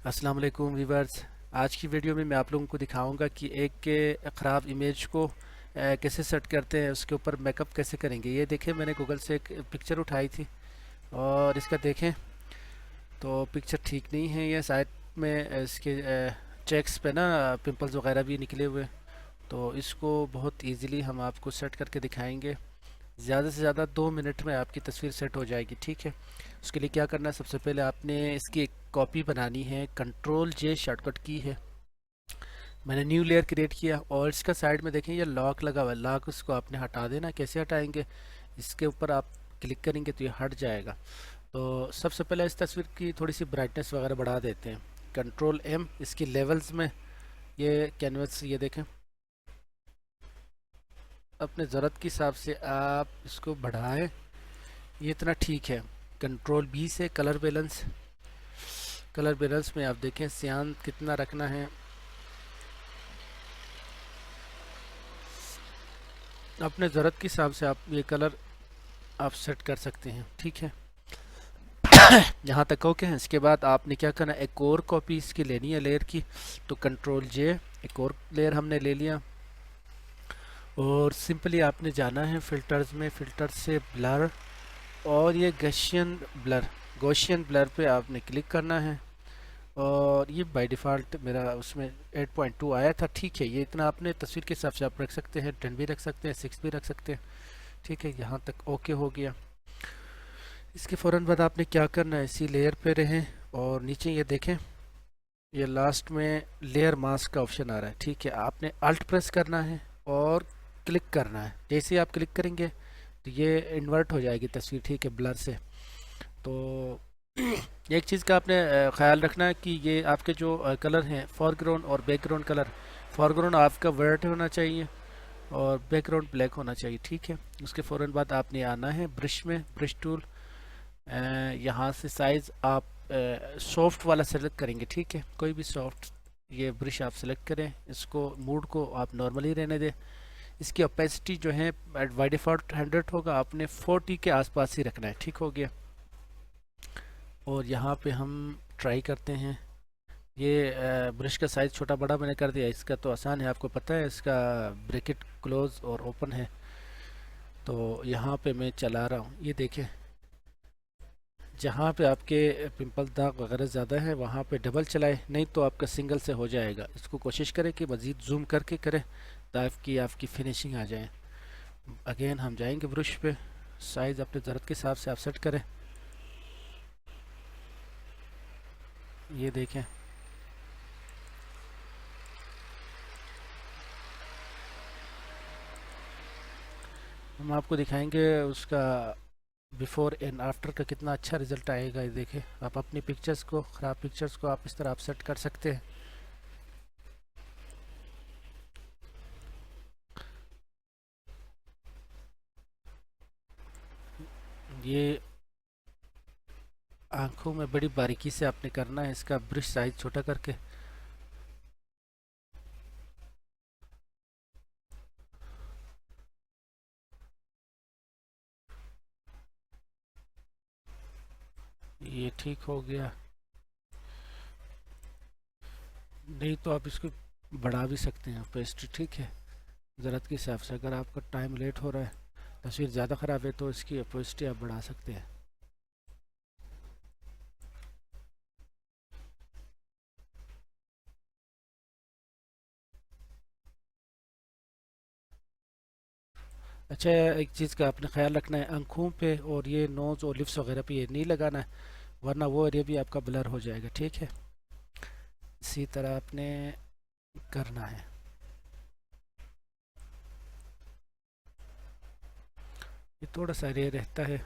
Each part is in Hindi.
अस्सलाम वालेकुम व्यूवर्स। आज की वीडियो में मैं आप लोगों को दिखाऊंगा कि एक के ख़राब इमेज को कैसे सेट करते हैं, उसके ऊपर मेकअप कैसे करेंगे। ये देखें, मैंने गूगल से एक पिक्चर उठाई थी और इसका देखें तो पिक्चर ठीक नहीं है। ये साइड में इसके चेक्स पे ना पिंपल्स वगैरह भी निकले हुए। तो इसको बहुत इजीली हम आपको सेट करके दिखाएंगे। ज़्यादा से ज़्यादा 2 मिनट में आपकी तस्वीर सेट हो जाएगी। ठीक है, उसके लिए क्या करना है, सबसे पहले आपने इसकी एक कॉपी बनानी है। कंट्रोल जे शॉर्टकट की है। मैंने न्यू लेयर क्रिएट किया और इसका साइड में देखें ये लॉक लगा हुआ है। लॉक उसको आपने हटा देना। कैसे हटाएंगे, इसके ऊपर आप क्लिक करेंगे तो ये हट जाएगा। तो सबसे पहले इस तस्वीर की थोड़ी सी ब्राइटनेस वगैरह बढ़ा देते हैं। कंट्रोल एम, इसकी लेवल्स में ये कैनवस, ये देखें अपने ज़रूरत के हिसाब से आप इसको बढ़ाएं। ये इतना ठीक है। कंट्रोल बी से कलर बैलेंस, कलर बैलेंस में आप देखें सियान कितना रखना है। अपने ज़रूरत के हिसाब से आप ये कलर आप सेट कर सकते हैं। ठीक है, यहाँ तक ओके है। इसके बाद आपने क्या करना है, एक और कॉपी इसकी लेनी है लेयर की। तो कंट्रोल जे, एक और लेयर हमने ले लिया और सिंपली आपने जाना है फ़िल्टर्स में, फ़िल्टर से ब्लर और ये गॉसियन ब्लर पे आपने क्लिक करना है। और ये बाय डिफ़ॉल्ट मेरा उसमें 8.2 आया था। ठीक है, ये इतना आपने तस्वीर के हिसाब से आप रख सकते हैं, 10 भी रख सकते हैं, 6 भी रख सकते हैं। ठीक है, यहाँ तक ओके हो गया। इसके फ़ौरन बाद आपने क्या करना है, इसी लेयर पे रहें और नीचे ये देखें, ये लास्ट में लेयर मास्क का ऑप्शन आ रहा है। ठीक है, आपने अल्ट प्रेस करना है और क्लिक करना है। जैसे ही आप क्लिक करेंगे तो ये इन्वर्ट हो जाएगी तस्वीर। ठीक है, ब्लर से। तो एक चीज़ का आपने ख्याल रखना है कि ये आपके जो कलर हैं, फॉरग्राउंड और बैकग्राउंड कलर, फॉरग्राउंड आपका वाइट होना चाहिए और बैकग्राउंड ब्लैक होना चाहिए। ठीक है, उसके फ़ौरन बाद आपने आना है ब्रश में, ब्रश टूल। यहाँ से साइज़ आप सॉफ्ट वाला सेलेक्ट करेंगे। ठीक है, कोई भी सॉफ्ट ये ब्रश आप सेलेक्ट करें। इसको मूड को आप नॉर्मली रहने दें। इसकी ओपेसिटी जो है बाई डिफ़ॉल्ट 100 होगा, आपने 40 के आसपास ही रखना है। ठीक हो गया। और यहाँ पे हम ट्राई करते हैं। ये ब्रश का साइज़ छोटा बड़ा मैंने कर दिया। इसका तो आसान है, आपको पता है इसका ब्रैकेट क्लोज और ओपन है। तो यहाँ पे मैं चला रहा हूँ, ये देखें जहाँ पे आपके पिंपल दाग वगैरह ज़्यादा है वहाँ पे डबल चलाए, नहीं तो आपका सिंगल से हो जाएगा। इसको कोशिश करें कि मज़ीद जूम करके करें ताकि आपकी फिनिशिंग आ जाए। अगेन हम जाएंगे ब्रश पे, साइज़ अपने ज़रूरत के हिसाब से आप सेट करें। ये देखें, हम आपको दिखाएंगे उसका बिफोर एंड आफ्टर का कितना अच्छा रिजल्ट आएगा। ये देखें, आप अपनी पिक्चर्स को, ख़राब पिक्चर्स को आप इस तरह आप सेट कर सकते हैं। ये आंखों में बड़ी बारीकी से आपने करना है, इसका ब्रश साइज छोटा करके। ये ठीक हो गया। नहीं तो आप इसको बढ़ा भी सकते हैं पेस्ट। ठीक है, ज़रूरत के हिसाब से। अगर आपका टाइम लेट हो रहा है, तस्वीर ज़्यादा ख़राब है, तो इसकी अपोजिटी आप बढ़ा सकते हैं। अच्छा, एक चीज़ का आपने ख्याल रखना है, आँखों पे और ये नोज़ और लिप्स वगैरह पे ये नहीं लगाना है, वरना वो एरिया भी आपका ब्लर हो जाएगा। ठीक है, इसी तरह आपने करना है। ये थोड़ा सा एरिया रहता है।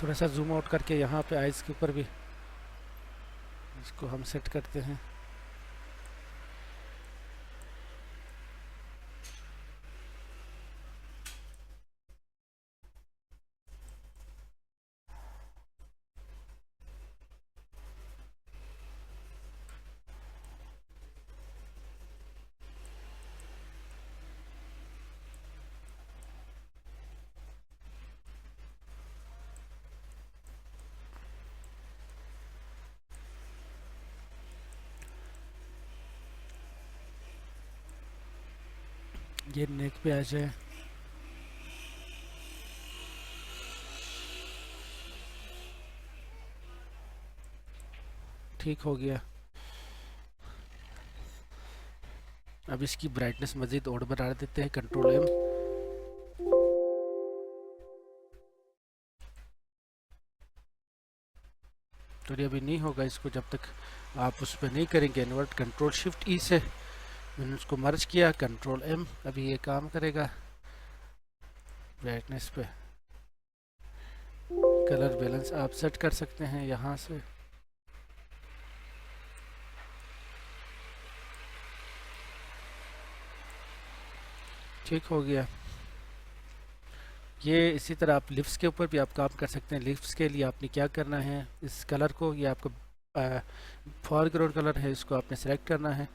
थोड़ा सा जूम आउट करके यहाँ पे आइज़ के ऊपर भी इसको हम सेट करते हैं। ये नेक पे आ जाए। ठीक हो गया। अब इसकी ब्राइटनेस मज़ीद और बढ़ा देते हैं, कंट्रोल एम। तो ये अभी नहीं होगा इसको जब तक आप उस पर नहीं करेंगे इन्वर्ट। कंट्रोल शिफ्ट ई से मैंने उसको मर्ज किया, कंट्रोल एम, अभी ये काम करेगा। ब्राइटनेस पे कलर बैलेंस आप सेट कर सकते हैं यहाँ से। ठीक हो गया। ये इसी तरह आप लिप्स के ऊपर भी आप काम कर सकते हैं। लिप्स के लिए आपने क्या करना है, इस कलर को, ये आपका फॉरग्राउंड कलर है, इसको आपने सेलेक्ट करना है,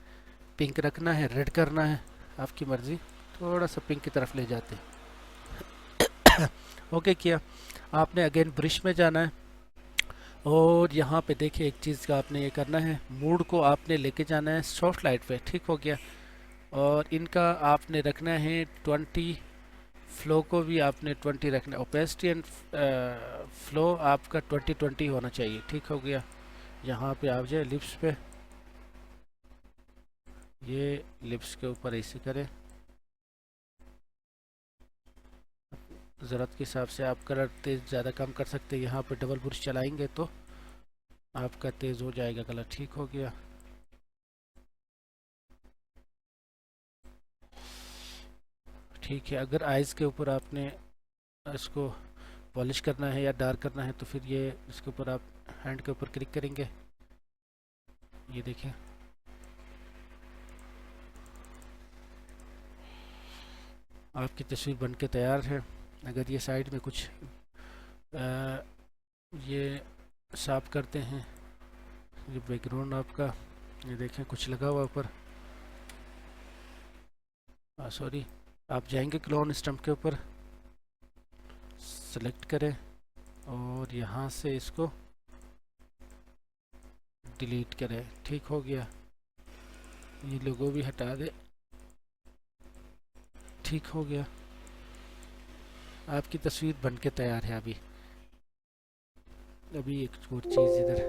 पिंक रखना है, रेड करना है, आपकी मर्ज़ी। थोड़ा सा पिंक की तरफ ले जाते हैं। ओके किया। आपने अगेन ब्रश में जाना है और यहाँ पे देखिए एक चीज़ का आपने ये करना है, मूड को आपने लेके जाना है सॉफ्ट लाइट पे। ठीक हो गया। और इनका आपने रखना है 20, फ्लो को भी आपने 20 रखना है। ओपेसिटी एंड फ्लो आपका 20-20 होना चाहिए। ठीक हो गया। यहाँ पे आप जाए लिप्स पे, ये लिप्स के ऊपर ऐसे करें, ज़रूरत के हिसाब से आप कलर तेज़ ज़्यादा कम कर सकते हैं। यहाँ पे डबल ब्रश चलाएंगे तो आपका तेज़ हो जाएगा कलर। ठीक हो गया। ठीक है। अगर आइज़ के ऊपर आपने इसको पॉलिश करना है या डार्क करना है तो फिर ये इसके ऊपर आप हैंड के ऊपर क्लिक करेंगे, ये देखें। आपकी तस्वीर बन के तैयार है। अगर ये साइड में कुछ ये साफ करते हैं, ये बैकग्राउंड आपका, ये देखें कुछ लगा हुआ ऊपर, सॉरी, आप जाएंगे क्लोन स्टम्प के ऊपर, सेलेक्ट करें और यहाँ से इसको डिलीट करें। ठीक हो गया। ये लोगो भी हटा दे। ठीक हो गया। आपकी तस्वीर बन के तैयार है। अभी एक और चीज़ इधर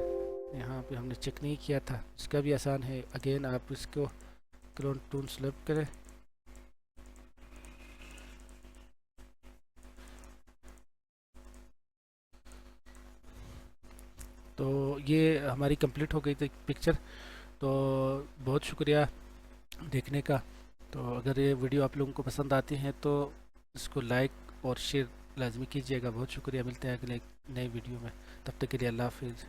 यहाँ पे हमने चेक नहीं किया था, इसका भी आसान है। अगेन आप इसको क्लोन टूल सेलेक्ट करें, तो ये हमारी कंप्लीट हो गई थी पिक्चर। तो बहुत शुक्रिया देखने का। तो अगर ये वीडियो आप लोगों को पसंद आती है तो इसको लाइक और शेयर लाजमी कीजिएगा। बहुत शुक्रिया। मिलते हैं अगले नए वीडियो में। तब तक के लिए अल्लाह हाफिज़।